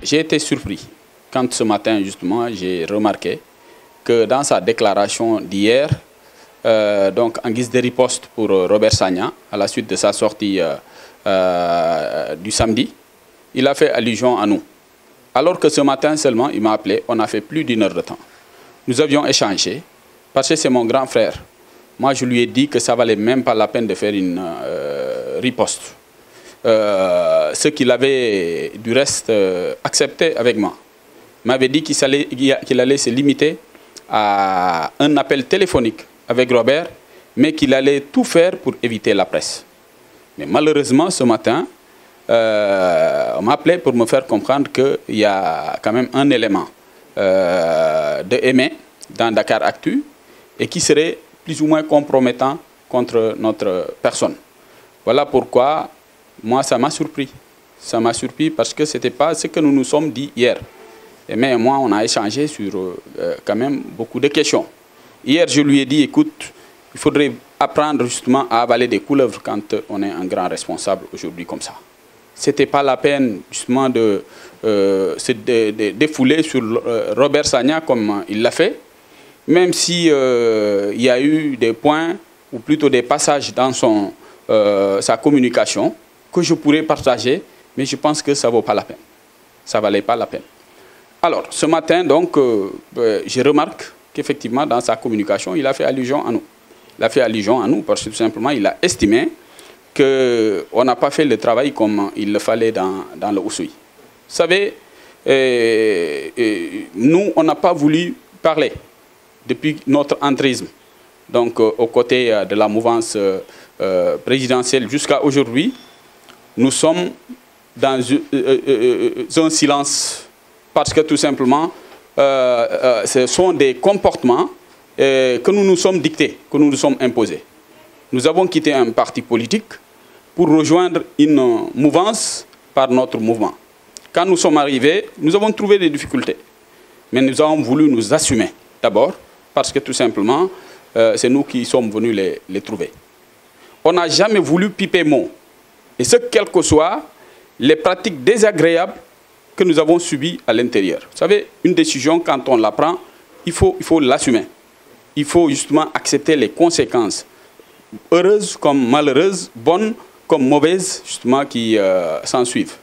j'ai été surpris quand ce matin, justement, j'ai remarqué que dans sa déclaration d'hier, donc en guise de riposte pour Robert Sagna, à la suite de sa sortie du samedi, il a fait allusion à nous. Alors que ce matin seulement, il m'a appelé, on a fait plus d'1 heure de temps. Nous avions échangé, parce que c'est mon grand frère. Moi, je lui ai dit que ça ne valait même pas la peine de faire une riposte. Ce qu'il avait du reste accepté avec moi. Il m'avait dit qu'il allait se limiter à un appel téléphonique avec Robert, mais qu'il allait tout faire pour éviter la presse. Mais malheureusement, ce matin, on m'a appelé pour me faire comprendre qu'il y a quand même un élément de Aimé dans Dakar Actu et qui serait plus ou moins compromettant contre notre personne. Voilà pourquoi, moi, ça m'a surpris. Ça m'a surpris parce que ce n'était pas ce que nous nous sommes dit hier. Aimé et moi, on a échangé sur quand même beaucoup de questions. Hier, je lui ai dit, écoute, il faudrait apprendre justement à avaler des couleuvres quand on est un grand responsable aujourd'hui comme ça. Ce n'était pas la peine justement de se défouler sur Robert Sagna comme il l'a fait, même si il y a eu des points, ou plutôt des passages dans sa communication que je pourrais partager, mais je pense que ça ne vaut pas la peine. Ça ne valait pas la peine. Alors, ce matin, donc, je remarque qu'effectivement, dans sa communication, il a fait allusion à nous. Il a fait allusion à nous parce que tout simplement, il a estimé qu'on n'a pas fait le travail comme il le fallait dans le Oussouye. Vous savez, nous, on n'a pas voulu parler depuis notre entrisme. Donc, aux côtés de la mouvance présidentielle jusqu'à aujourd'hui, nous sommes dans un silence parce que tout simplement, ce sont des comportements que nous nous sommes dictés, que nous nous sommes imposés. Nous avons quitté un parti politique pour rejoindre une mouvance par notre mouvement. Quand nous sommes arrivés, nous avons trouvé des difficultés. Mais nous avons voulu nous assumer d'abord, parce que tout simplement, c'est nous qui sommes venus les trouver. On n'a jamais voulu piper mot. Et ce, quelles que soient les pratiques désagréables que nous avons subies à l'intérieur. Vous savez, une décision, quand on la prend, il faut l'assumer. Il faut justement accepter les conséquences, heureuses comme malheureuses, bonnes comme mauvaises, justement, qui s'en suivent.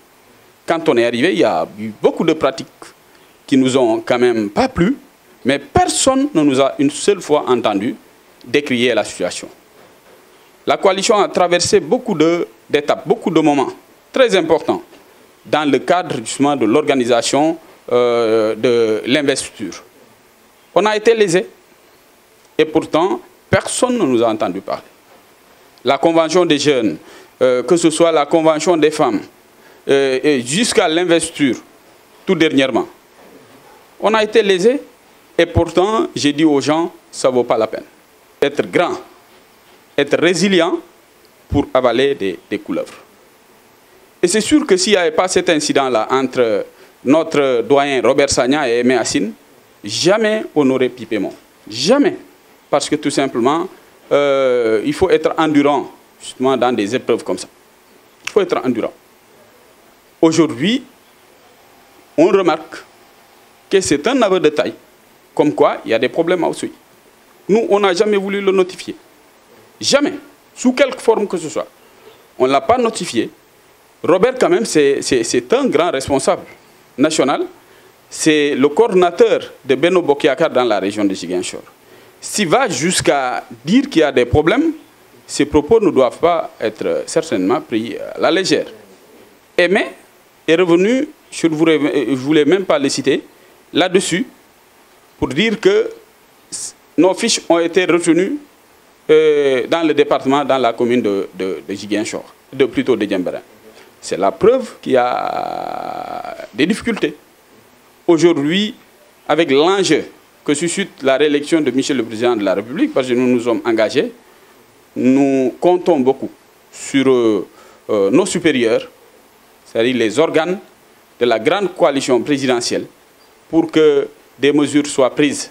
Quand on est arrivé, il y a eu beaucoup de pratiques qui nous ont quand même pas plu, mais personne ne nous a une seule fois entendu décrier la situation. La coalition a traversé beaucoup d'étapes, beaucoup de moments très importants dans le cadre justement de l'organisation de l'investiture. On a été lésés et pourtant personne ne nous a entendu parler. La convention des jeunes, que ce soit la convention des femmes, et jusqu'à l'investiture, tout dernièrement, on a été lésés et pourtant j'ai dit aux gens, ça ne vaut pas la peine. Être grand, être résilient pour avaler des couleuvres. Et c'est sûr que s'il n'y avait pas cet incident-là entre notre doyen Robert Sagna et Aimé Assine, jamais on n'aurait pipé mot. Jamais. Parce que tout simplement, il faut être endurant justement dans des épreuves comme ça. Il faut être endurant. Aujourd'hui, on remarque que c'est un aveu de taille, comme quoi il y a des problèmes à Oussouye. Nous, on n'a jamais voulu le notifier. Jamais. Sous quelque forme que ce soit. On ne l'a pas notifié. Robert, quand même, c'est un grand responsable national. C'est le coordinateur de Benno Bokk Yakaar dans la région de Ziguinchor. S'il va jusqu'à dire qu'il y a des problèmes, ces propos ne doivent pas être certainement pris à la légère. Aimé est revenu, je ne voulais même pas le citer, là-dessus, pour dire que nos fiches ont été retenues dans le département, dans la commune de Ziguinchor, plutôt de Diembéring. C'est la preuve qu'il y a des difficultés. Aujourd'hui, avec l'enjeu que suscite la réélection de Michel le Président de la République, parce que nous nous sommes engagés, nous comptons beaucoup sur nos supérieurs, c'est-à-dire les organes de la grande coalition présidentielle, pour que des mesures soient prises.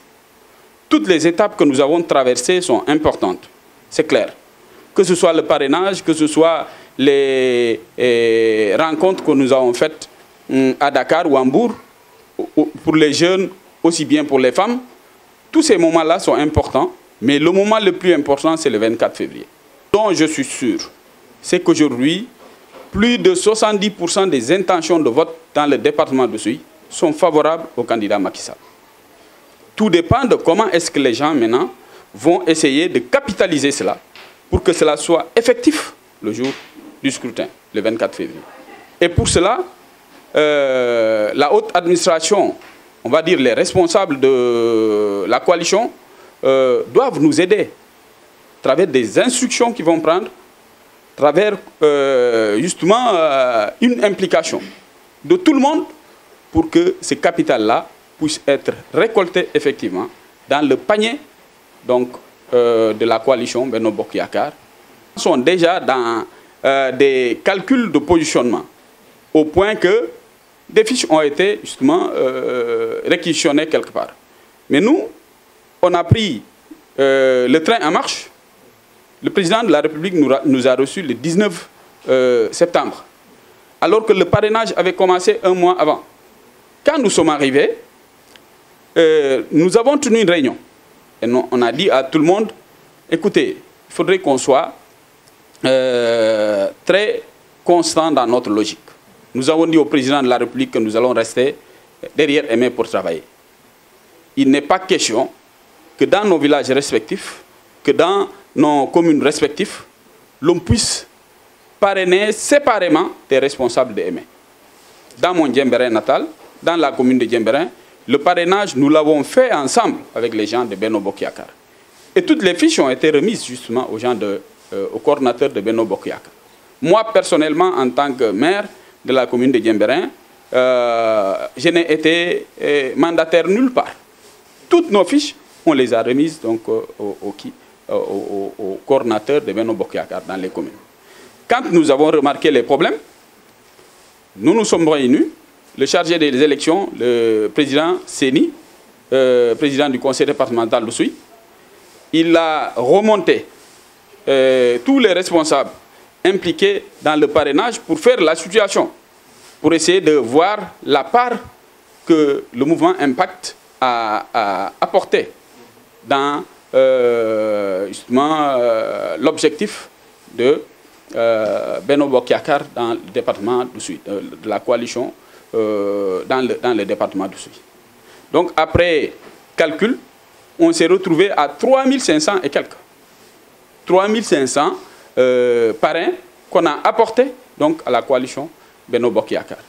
Toutes les étapes que nous avons traversées sont importantes, c'est clair. Que ce soit le parrainage, que ce soit les rencontres que nous avons faites à Dakar ou à Hambourg, pour les jeunes, aussi bien pour les femmes. Tous ces moments-là sont importants, mais le moment le plus important, c'est le 24 février. Donc je suis sûr, c'est qu'aujourd'hui, plus de 70% des intentions de vote dans le département d'Oussouye sont favorables au candidat Macky Sall. Tout dépend de comment est-ce que les gens maintenant vont essayer de capitaliser cela pour que cela soit effectif le jour du scrutin, le 24 février. Et pour cela, la haute administration, on va dire les responsables de la coalition, doivent nous aider à travers des instructions qu'ils vont prendre, à travers justement une implication de tout le monde pour que ce capital-là puisse être récolté effectivement dans le panier donc, de la coalition Benno Bokk Yakaar. Ils sont déjà dans des calculs de positionnement au point que des fiches ont été justement réquisitionnées quelque part. Mais nous, on a pris le train en marche. Le président de la République nous a reçus le 19 septembre, alors que le parrainage avait commencé un mois avant. Quand nous sommes arrivés, nous avons tenu une réunion. Et on a dit à tout le monde, écoutez, il faudrait qu'on soit très constant dans notre logique. Nous avons dit au président de la République que nous allons rester derrière Aimé pour travailler. Il n'est pas question que dans nos villages respectifs, que dans nos communes respectives, l'on puisse parrainer séparément des responsables de Aimé. Dans mon Djembérin natal, dans la commune de Djembérin, le parrainage, nous l'avons fait ensemble avec les gens de Benno Bokk Yakaar. Et toutes les fiches ont été remises justement aux gens aux coordinateurs de Benno Bokk Yakaar. Moi, personnellement, en tant que maire de la commune de Djembérin, je n'ai été mandataire nulle part. Toutes nos fiches, on les a remises donc, aux coordinateurs de Benno Bokk Yakaar dans les communes. Quand nous avons remarqué les problèmes, nous nous sommes réunis, le chargé des élections, le président Séni, président du conseil départemental d'Oussouye, il a remonté tous les responsables impliqués dans le parrainage pour faire la situation, pour essayer de voir la part que le mouvement Impact a apporté dans justement l'objectif de Benno Bokk Yakaar dans le département d'Oussouye, de la coalition dans le département d'Oussouye. Donc après calcul, on s'est retrouvé à 3500 et quelques. 3500 parrains qu'on a apportés donc, à la coalition Benno Bokk Yakaar.